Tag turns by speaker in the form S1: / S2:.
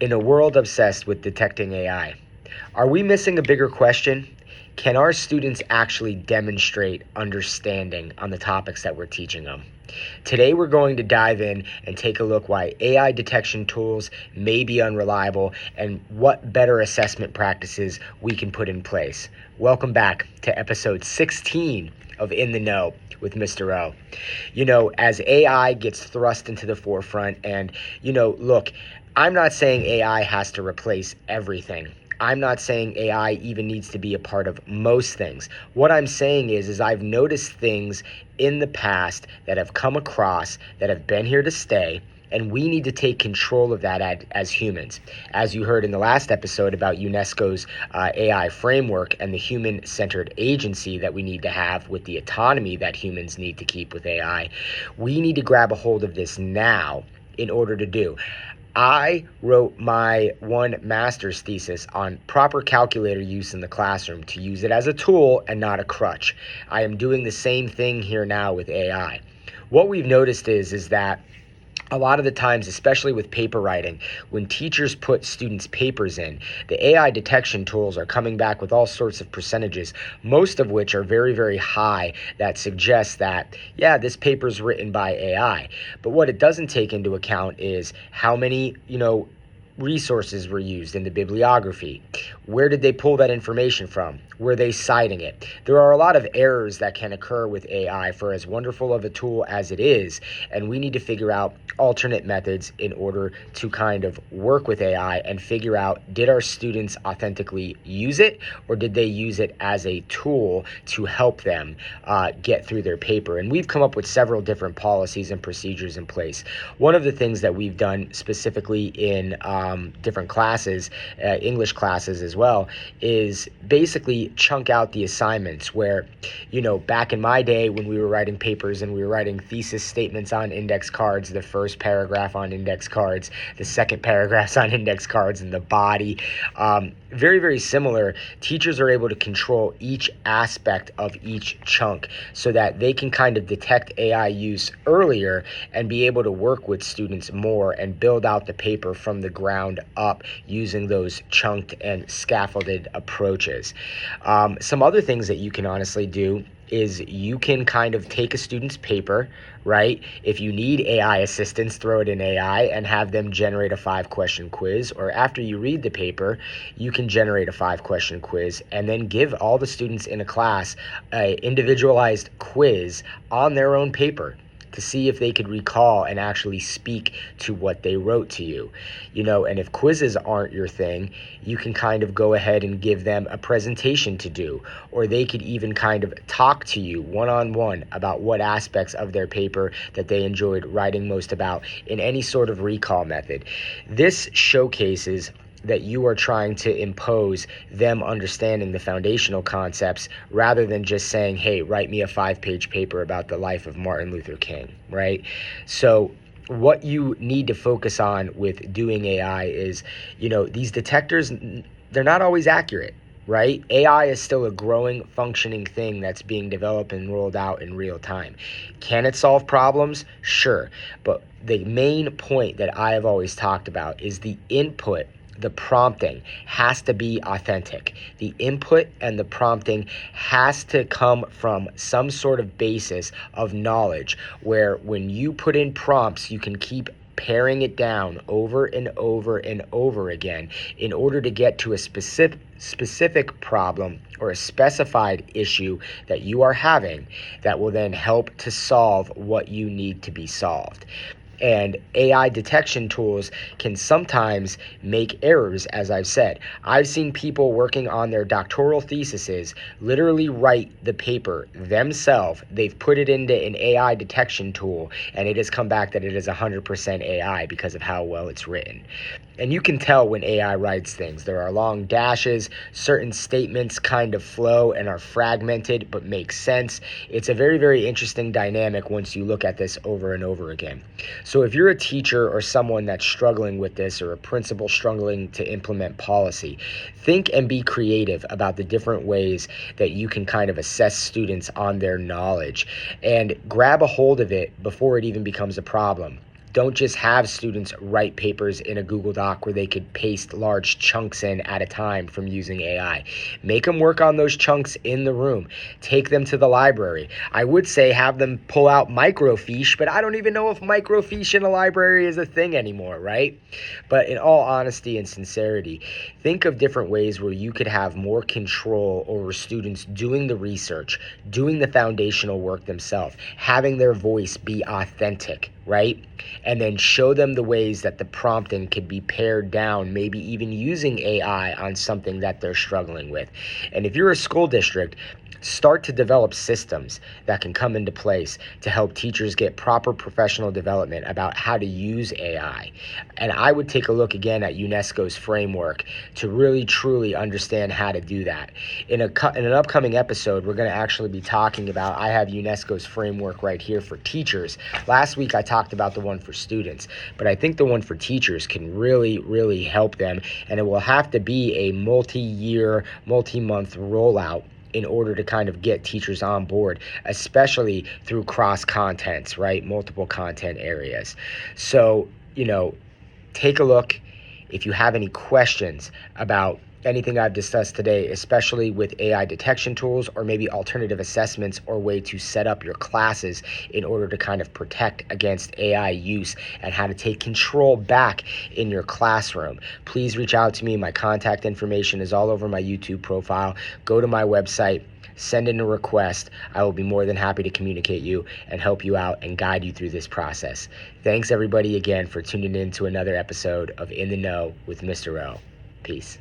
S1: In a world obsessed with detecting AI, are we missing a bigger question? Can our students actually demonstrate understanding on the topics that we're teaching them? Today, we're going to dive in and take a look why AI detection tools may be unreliable and what better assessment practices we can put in place. Welcome back to episode 16 of In the Know with Mr. O. As AI gets thrust into the forefront, and, look, I'm not saying AI has to replace everything. I'm not saying AI even needs to be a part of most things. What I'm saying is I've noticed things in the past that have come across that have been here to stay, and we need to take control of that as humans. As you heard in the last episode about UNESCO's AI framework and the human-centered agency that we need to have with the autonomy that humans need to keep with AI, we need to grab a hold of this now in order to do. I wrote my one master's thesis on proper calculator use in the classroom to use it as a tool and not a crutch. I am doing the same thing here now with AI. What we've noticed is that a lot of the times, especially with paper writing, when teachers put students' papers in, the AI detection tools are coming back with all sorts of percentages, most of which are very, very high, that suggests that, yeah, this paper's written by AI. But what it doesn't take into account is how many, resources were used in the bibliography. Where did they pull that information from? Were they citing it? There are a lot of errors that can occur with AI for as wonderful of a tool as it is, and we need to figure out alternate methods in order to kind of work with AI and figure out, did our students authentically use it, or did they use it as a tool to help them get through their paper? And we've come up with several different policies and procedures in place. One of the things that we've done specifically in different classes, English classes as well, is basically chunk out the assignments where, back in my day when we were writing papers and we were writing thesis statements on index cards, the first paragraph on index cards, the second paragraphs on index cards, and the body, very, very similar. Teachers are able to control each aspect of each chunk so that they can kind of detect AI use earlier and be able to work with students more and build out the paper from the ground up using those chunked and scaffolded approaches. Some other things that you can honestly do is you can kind of take a student's paper, right? If you need AI assistance, throw it in AI and have them generate a 5-question quiz. Or after you read the paper, you can generate a 5-question quiz and then give all the students in a class an individualized quiz on their own paper to see if they could recall and actually speak to what they wrote to you. And if quizzes aren't your thing, you can kind of go ahead and give them a presentation to do, or they could even kind of talk to you one-on-one about what aspects of their paper that they enjoyed writing most about in any sort of recall method. This showcases that you are trying to impose them understanding the foundational concepts rather than just saying, hey, write me a 5-page paper about the life of Martin Luther King, right? So what you need to focus on with doing AI is, these detectors, they're not always accurate, right? AI is still a growing, functioning thing that's being developed and rolled out in real time. Can it solve problems? Sure. But the main point that I have always talked about is the input. The prompting has to be authentic. The input and the prompting has to come from some sort of basis of knowledge where when you put in prompts, you can keep paring it down over and over and over again in order to get to a specific problem or a specified issue that you are having that will then help to solve what you need to be solved. And AI detection tools can sometimes make errors, as I've said. I've seen people working on their doctoral theses literally write the paper themselves. They've put it into an AI detection tool, and it has come back that it is 100% AI because of how well it's written. And you can tell when AI writes things. There are long dashes, certain statements kind of flow and are fragmented but make sense. It's a very, very interesting dynamic once you look at this over and over again. So if you're a teacher or someone that's struggling with this, or a principal struggling to implement policy, think and be creative about the different ways that you can kind of assess students on their knowledge and grab a hold of it before it even becomes a problem. Don't just have students write papers in a Google Doc where they could paste large chunks in at a time from using AI. Make them work on those chunks in the room. Take them to the library. I would say have them pull out microfiche, but I don't even know if microfiche in a library is a thing anymore, right? But in all honesty and sincerity, think of different ways where you could have more control over students doing the research, doing the foundational work themselves, having their voice be authentic, right? And then show them the ways that the prompting could be pared down, maybe even using AI on something that they're struggling with. And if you're a school district, start to develop systems that can come into place to help teachers get proper professional development about how to use AI. And I would take a look again at UNESCO's framework to really truly understand how to do that. In an upcoming episode, we're going to actually be talking about, I have UNESCO's framework right here for teachers. Last week I talked about the one for students, but I think the one for teachers can really help them, and it will have to be a multi-year, multi-month rollout in order to kind of get teachers on board, especially through cross contents, right? Multiple content areas. So, take a look. If you have any questions about anything I've discussed today, especially with AI detection tools or maybe alternative assessments or way to set up your classes in order to kind of protect against AI use and how to take control back in your classroom, please reach out to me. My contact information is all over my YouTube profile. Go to my website, send in a request. I will be more than happy to communicate you and help you out and guide you through this process. Thanks everybody again for tuning in to another episode of In the Know with Mr. O. Peace.